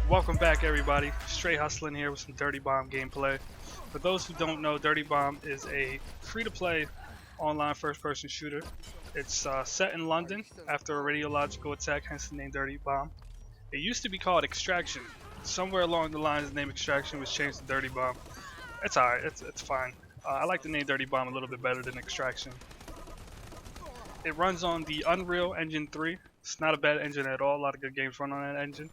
Welcome back, everybody. Straight hustling here with some Dirty Bomb gameplay. For those who don't know, Dirty Bomb is a free-to-play online first-person shooter. It's set in London after a radiological attack, hence the name Dirty Bomb. It used to be called Extraction. Somewhere along the lines, the name Extraction was changed to Dirty Bomb. It's alright. It's fine. I like the name Dirty Bomb a little bit better than Extraction. It runs on the Unreal Engine 3. It's not a bad engine at all. A lot of good games run on that engine.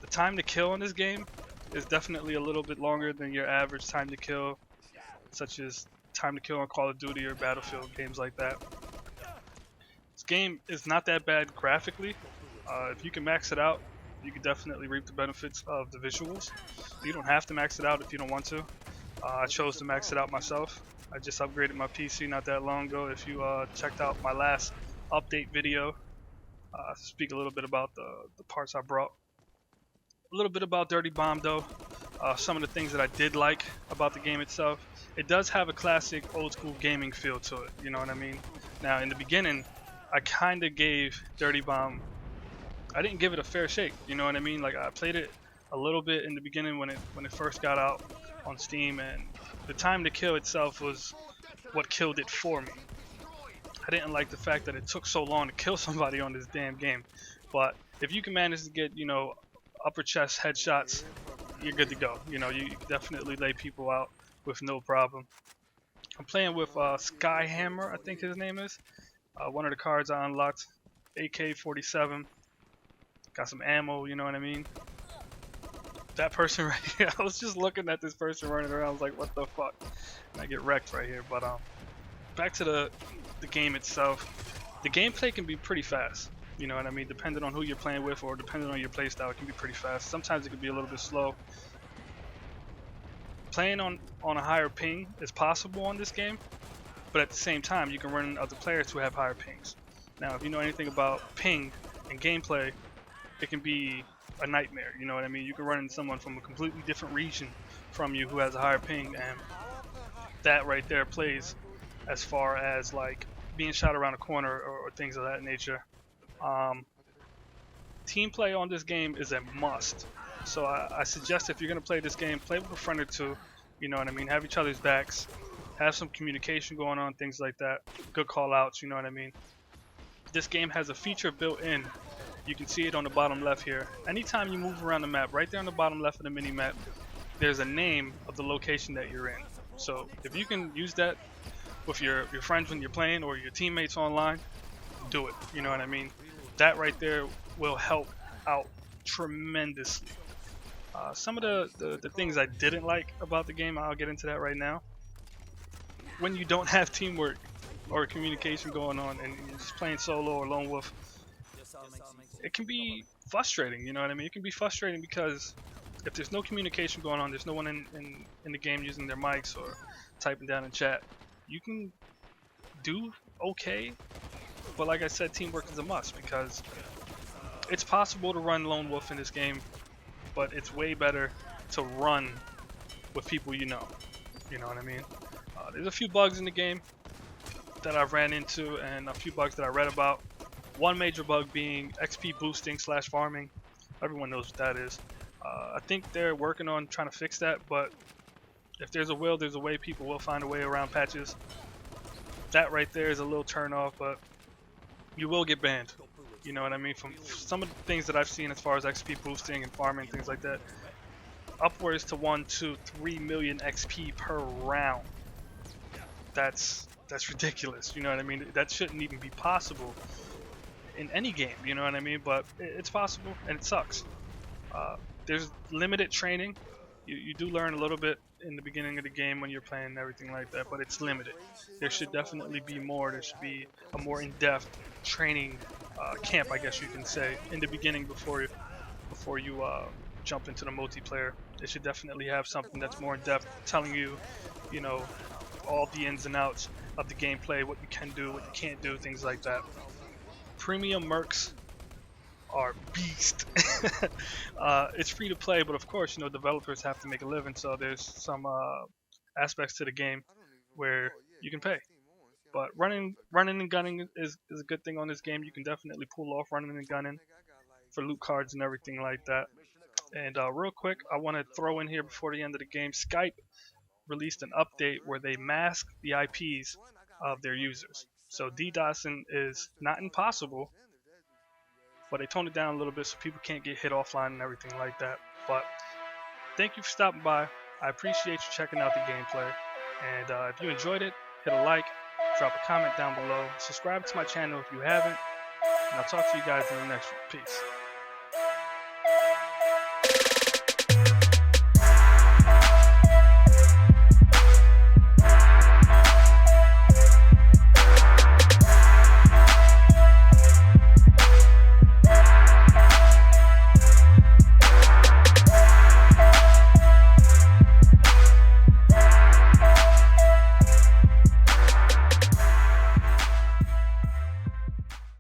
The time to kill in this game is definitely a little bit longer than your average time to kill, such as time to kill on Call of Duty or Battlefield, games like that. This game is not that bad graphically. If you can max it out, you can definitely reap the benefits of the visuals. You don't have to max it out if you don't want to. I chose to max it out myself. I just upgraded my PC not that long ago. If you checked out my last update video, speak a little bit about the parts I brought. A little bit about Dirty Bomb though. Some of the things that I did like about the game itself. It does have a classic old school gaming feel to it, you know what I mean? Now in the beginning, I kinda gave Dirty Bomb, I didn't give it a fair shake, you know what I mean? Like I played it a little bit in the beginning when it first got out on Steam, and the time to kill itself was what killed it for me. I didn't like the fact that it took so long to kill somebody on this damn game. But if you can manage to get, upper chest headshots, you're good to go. You can definitely lay people out with no problem. I'm playing with SKYPE, I think his name is. One of the cards I unlocked, AK-47. Got some ammo, you know what I mean? That person right here, I was just looking at this person running around, I was like, what the fuck? And I get wrecked right here. But back to the game itself. The gameplay can be pretty fast. You know what I mean? Depending on who you're playing with or depending on your playstyle, it can be pretty fast. Sometimes it can be a little bit slow. Playing on a higher ping is possible on this game, but at the same time, you can run into other players who have higher pings. Now, if you know anything about ping and gameplay, it can be a nightmare. You know what I mean? You can run into someone from a completely different region from you who has a higher ping, and that right there plays as far as like being shot around a corner or things of that nature. Team play on this game is a must. So I suggest if you're going to play this game, play with a friend or two. You know what I mean? Have each other's backs. Have some communication going on, things like that. Good call outs, you know what I mean? This game has a feature built in. You can see it on the bottom left here. Anytime you move around the map, right there on the bottom left of the mini map, there's a name of the location that you're in. So if you can use that with your friends when you're playing or your teammates online, do it. You know what I mean? That right there will help out tremendously. Some of the things I didn't like about the game, I'll get into that right now. When you don't have teamwork or communication going on and you're just playing solo or lone wolf, it can be frustrating, you know what I mean? It can be frustrating because if there's no communication going on, there's no one in the game using their mics or typing down in chat, you can do okay. But like I said, teamwork is a must because it's possible to run lone wolf in this game, but it's way better to run with people you know. You know what I mean? There's a few bugs in the game that I've ran into and a few bugs that I read about. One major bug being XP boosting / farming. Everyone knows what that is. I think they're working on trying to fix that, but if there's a will, there's a way. People will find a way around patches. That right there is a little turn off, but you will get banned. You know what I mean? From some of the things that I've seen as far as XP boosting and farming, things like that, upwards to 1, 2, 3 million XP per round. That's ridiculous. You know what I mean? That shouldn't even be possible in any game. You know what I mean? But it's possible, and it sucks. There's limited training. You do learn a little bit in the beginning of the game when you're playing and everything like that, but it's limited. There should definitely be more. There should be a more in-depth training camp, I guess you can say, in the beginning before you jump into the multiplayer. It should definitely have something that's more in-depth, telling you, all the ins and outs of the gameplay, what you can do, what you can't do, things like that. Premium mercs are beast. It's free to play, but of course, developers have to make a living, so there's some aspects to the game where you can pay. But running and gunning is a good thing on this game. You can definitely pull off running and gunning for loot cards and everything like that. And real quick, I want to throw in here before the end of the game, Skype released an update where they mask the IPs of their users. So DDoSing is not impossible, but they toned it down a little bit so people can't get hit offline and everything like that. But thank you for stopping by. I appreciate you checking out the gameplay. And if you enjoyed it, hit a like, drop a comment down below, subscribe to my channel if you haven't, and I'll talk to you guys in the next one. Peace.